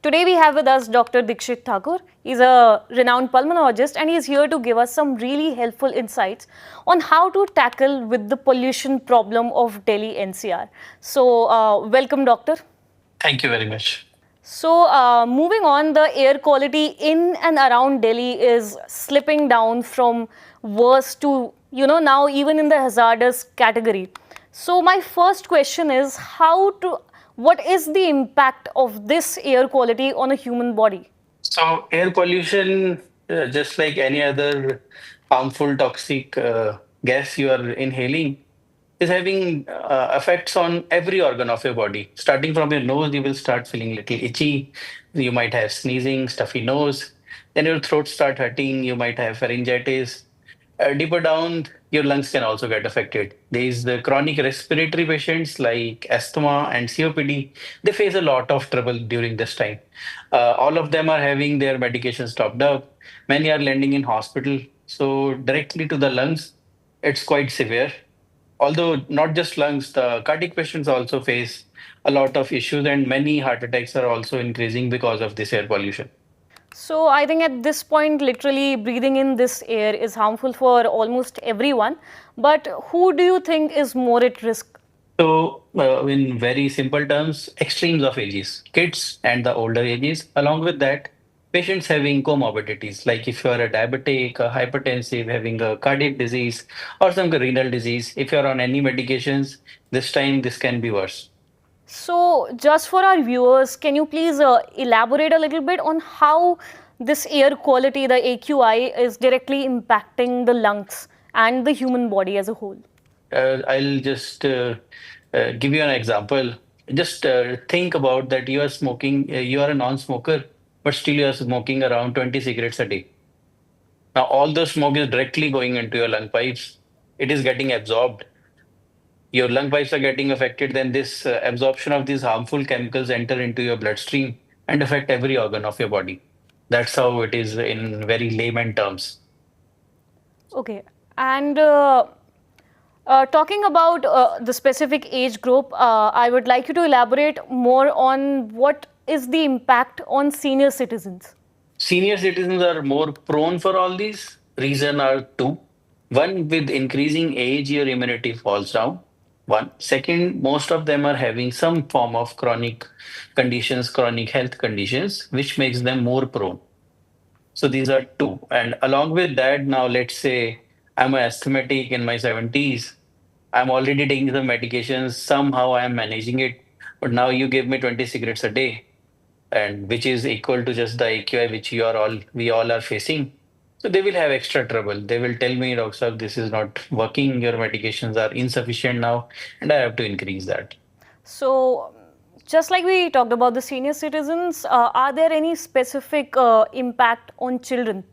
Today we have with us Dr. Dikshit Thakur. He's a renowned pulmonologist and he's here to give us some really helpful insights on how to tackle with the pollution problem of Delhi NCR. So, welcome, doctor. Thank you very much. So, moving on, the air quality in and around Delhi is slipping down from worse to, now even in the hazardous category. So, my first question is what is the impact of this air quality on a human body? So, air pollution, just like any other harmful toxic gas you are inhaling, is having effects on every organ of your body. Starting from your nose, you will start feeling little itchy. You might have sneezing, stuffy nose. Then your throat start hurting. You might have pharyngitis. Deeper down, your lungs can also get affected. There is the chronic respiratory patients like asthma and COPD. They face a lot of trouble during this time. All of them are having their medication stopped up. Many are landing in hospital. So directly to the lungs, it's quite severe. Although not just lungs, the cardiac patients also face a lot of issues, and many heart attacks are also increasing because of this air pollution. So, I think at this point, literally breathing in this air is harmful for almost everyone. But who do you think is more at risk? So, in very simple terms, extremes of ages, kids and the older ages. Along with that, patients having comorbidities, like if you are a diabetic, a hypertensive, having a cardiac disease, or some renal disease. If you are on any medications, this time this can be worse. So, just for our viewers, can you please elaborate a little bit on how this air quality, the AQI, is directly impacting the lungs and the human body as a whole? I'll just give you an example. Just think about that you are smoking, you are a non-smoker, but still you are smoking around 20 cigarettes a day. Now, all the smoke is directly going into your lung pipes. It is getting absorbed. Your lung pipes are getting affected. Then this absorption of these harmful chemicals enter into your bloodstream and affect every organ of your body. That's how it is in very layman terms. Okay. And talking about the specific age group, I would like you to elaborate more on what is the impact on senior citizens. Senior citizens are more prone for all these. Reason are two. One, with increasing age, your immunity falls down. One. Second, most of them are having some form of chronic conditions, chronic health conditions, which makes them more prone. So these are two. And along with that, now let's say I'm an asthmatic in my 70s. I'm already taking the medications. Somehow I'm managing it. But now you give me 20 cigarettes a day, and which is equal to just the AQI which we all are facing. So they will have extra trouble. They will tell me, Doctor, Saab, this is not working. Your medications are insufficient now, and I have to increase that. So, just like we talked about the senior citizens, are there any specific impact on children?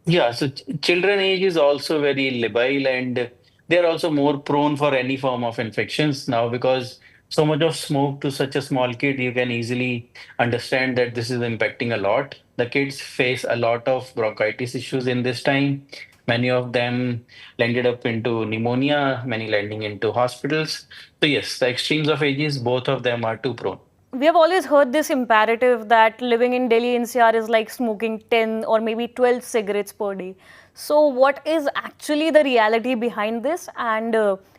Yeah, so children age is also very labile, and they're also more prone for any form of infections now because so much of smoke to such a small kid, you can easily understand that this is impacting a lot. The kids face a lot of bronchitis issues in this time. Many of them landed up into pneumonia, many landing into hospitals. So yes, the extremes of ages, both of them are too prone. We have always heard this imperative that living in Delhi NCR is like smoking 10 or maybe 12 cigarettes per day. So, what is actually the reality behind this? And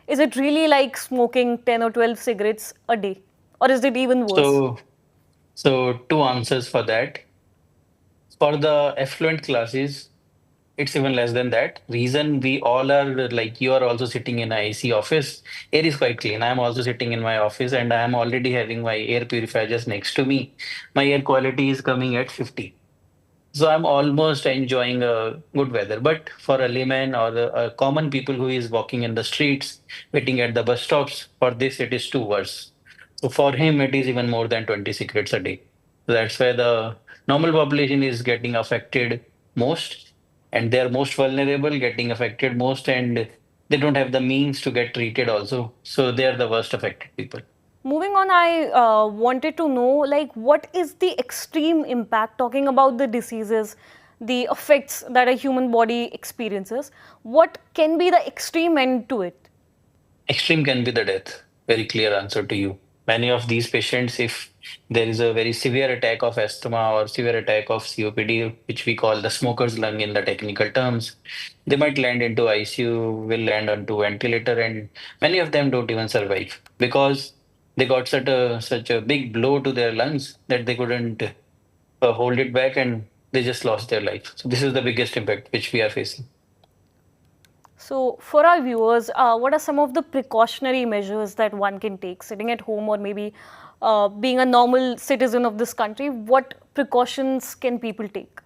is it really like smoking 10 or 12 cigarettes a day? Or is it even worse? So, so two answers for that. For the affluent classes, it's even less than that. Reason we all are like you are also sitting in a AC office. Air is quite clean. I am also sitting in my office and I am already having my air purifier just next to me. My air quality is coming at 50. So I'm almost enjoying a good weather. But for a layman or a common people who is walking in the streets, waiting at the bus stops, for this it is too worse. So for him, it is even more than 20 cigarettes a day. So that's why the normal population is getting affected most, and they are most vulnerable, getting affected most, and they don't have the means to get treated also. So they are the worst affected people. Moving on, I wanted to know like what is the extreme impact talking about the diseases, the effects that a human body experiences. What can be the extreme end to it? Extreme can be the death. Very clear answer to you. Many of these patients, if there is a very severe attack of asthma or severe attack of COPD, which we call the smoker's lung in the technical terms. They might land into ICU, will land onto ventilator, and many of them don't even survive because they got such a big blow to their lungs that they couldn't hold it back, and they just lost their life. So this is the biggest impact which we are facing. So, for our viewers, what are some of the precautionary measures that one can take sitting at home or maybe being a normal citizen of this country? What precautions can people take?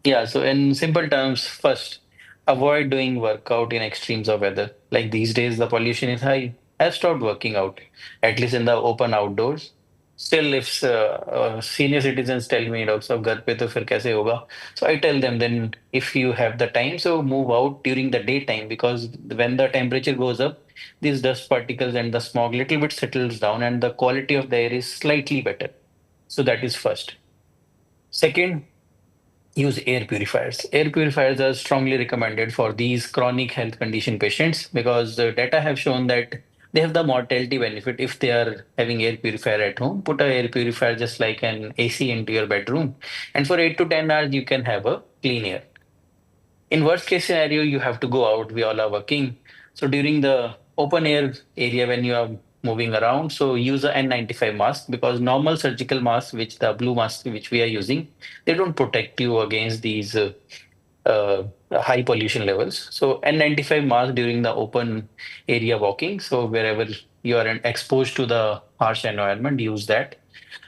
Yeah, so in simple terms, first, avoid doing workout in extremes of weather. Like these days, the pollution is high. I've stopped working out, at least in the open outdoors. Still, if senior citizens tell me, Doctor, साहब घर पे तो फिर कैसे होगा? So I tell them then if you have the time, so move out during the daytime because when the temperature goes up, these dust particles and the smog little bit settles down and the quality of the air is slightly better. So that is first. Second, use air purifiers. Air purifiers are strongly recommended for these chronic health condition patients because the data have shown that they have the mortality benefit if they are having air purifier at home. Put a air purifier just like an AC into your bedroom, and for 8 to 10 hours you can have a clean air. In worst case scenario, you have to go out. We all are working. So during the open air area when you are moving around, so use a N95 mask because normal surgical masks, which the blue mask which we are using, they don't protect you against these uh, high pollution levels. So N95 mask during the open area walking. So wherever you are exposed to the harsh environment, use that.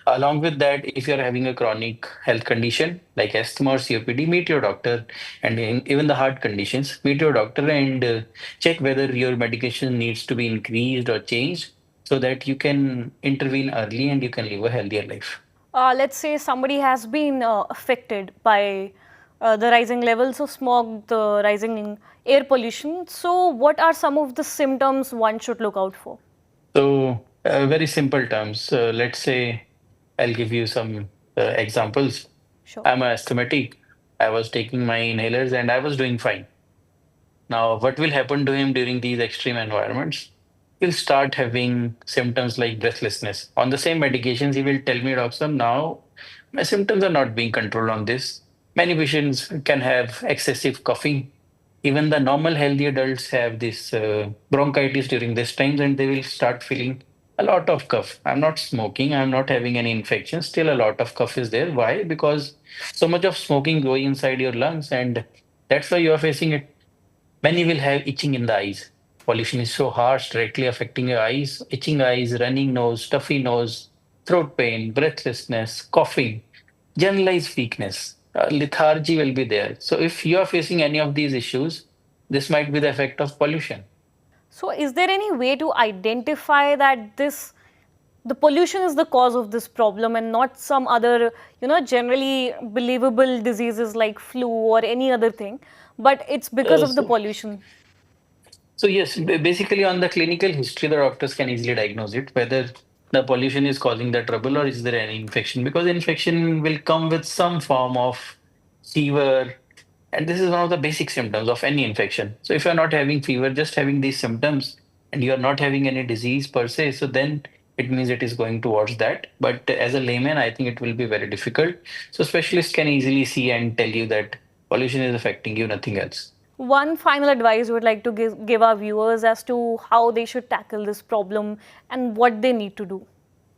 Along with that, if you're having a chronic health condition like asthma or COPD, meet your doctor. And even the heart conditions, meet your doctor and check whether your medication needs to be increased or changed so that you can intervene early and you can live a healthier life. Let's say somebody has been affected by the rising levels of smog, the rising air pollution. So, what are some of the symptoms one should look out for? So, very simple terms. Let's say I'll give you some examples. Sure. I'm a asthmatic. I was taking my inhalers and I was doing fine. Now, what will happen to him during these extreme environments? He'll start having symptoms like breathlessness. On the same medications, he will tell me, Doctor, now my symptoms are not being controlled on this. Many patients can have excessive coughing. Even the normal healthy adults have this bronchitis during this times and they will start feeling a lot of cough. I'm not smoking, I'm not having any infection. Still, a lot of cough is there. Why? Because so much of smoking going inside your lungs, and that's why you are facing it. Many will have itching in the eyes. Pollution is so harsh, directly affecting your eyes. Itching eyes, running nose, stuffy nose, throat pain, breathlessness, coughing, generalized weakness, lethargy will be there. So if you are facing any of these issues, this might be the effect of pollution. So, is there any way to identify that the pollution is the cause of this problem and not some other, generally believable diseases like flu or any other thing, but it's because Uh, of the so, pollution? so yes, basically on the clinical history, the doctors can easily diagnose it whether the pollution is causing the trouble or is there any infection because infection will come with some form of fever. And this is one of the basic symptoms of any infection. So if you're not having fever, just having these symptoms and you're not having any disease per se, so then it means it is going towards that. But as a layman, I think it will be very difficult. So specialists can easily see and tell you that pollution is affecting you, nothing else. One final advice you would like to give our viewers as to how they should tackle this problem and what they need to do.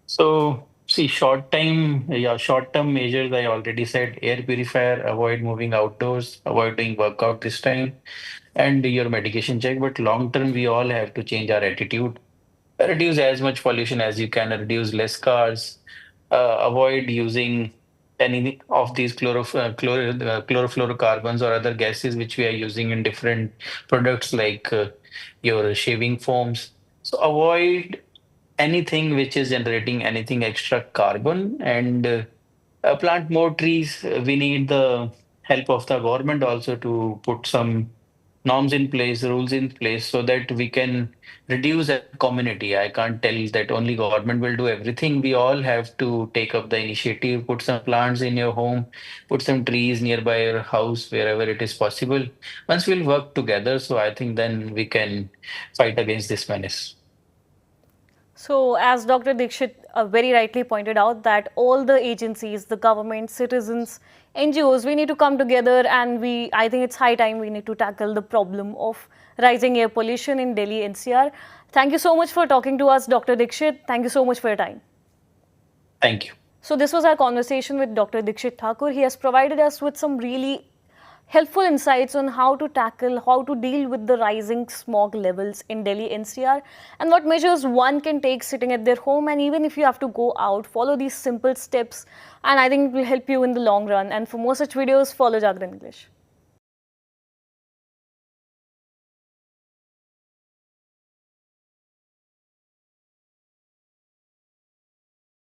So see, short-term measures, I already said, air purifier, avoid moving outdoors, avoid doing workout this time, and your medication check. But long term, we all have to change our attitude. Reduce as much pollution as you can, reduce less cars, avoid using any of these chlorofluorocarbons or other gases which we are using in different products like your shaving foams. So avoid anything which is generating anything extra carbon and plant more trees. We need the help of the government also to put some norms in place, rules in place, so that we can reduce as a community. I can't tell that only government will do everything. We all have to take up the initiative, put some plants in your home, put some trees nearby your house, wherever it is possible. Once we'll work together, so I think then we can fight against this menace. So, as Dr. Dikshit very rightly pointed out, that all the agencies, the government, citizens, NGOs, we need to come together, and I think it's high time we need to tackle the problem of rising air pollution in Delhi NCR. Thank you so much for talking to us, Dr. Dikshit. Thank you so much for your time. Thank you. So this was our conversation with Dr. Dikshit Thakur. He has provided us with some really helpful insights on how to tackle, how to deal with the rising smog levels in Delhi NCR, and what measures one can take sitting at their home. And even if you have to go out, follow these simple steps, and I think it will help you in the long run. And for more such videos, follow Jagran English.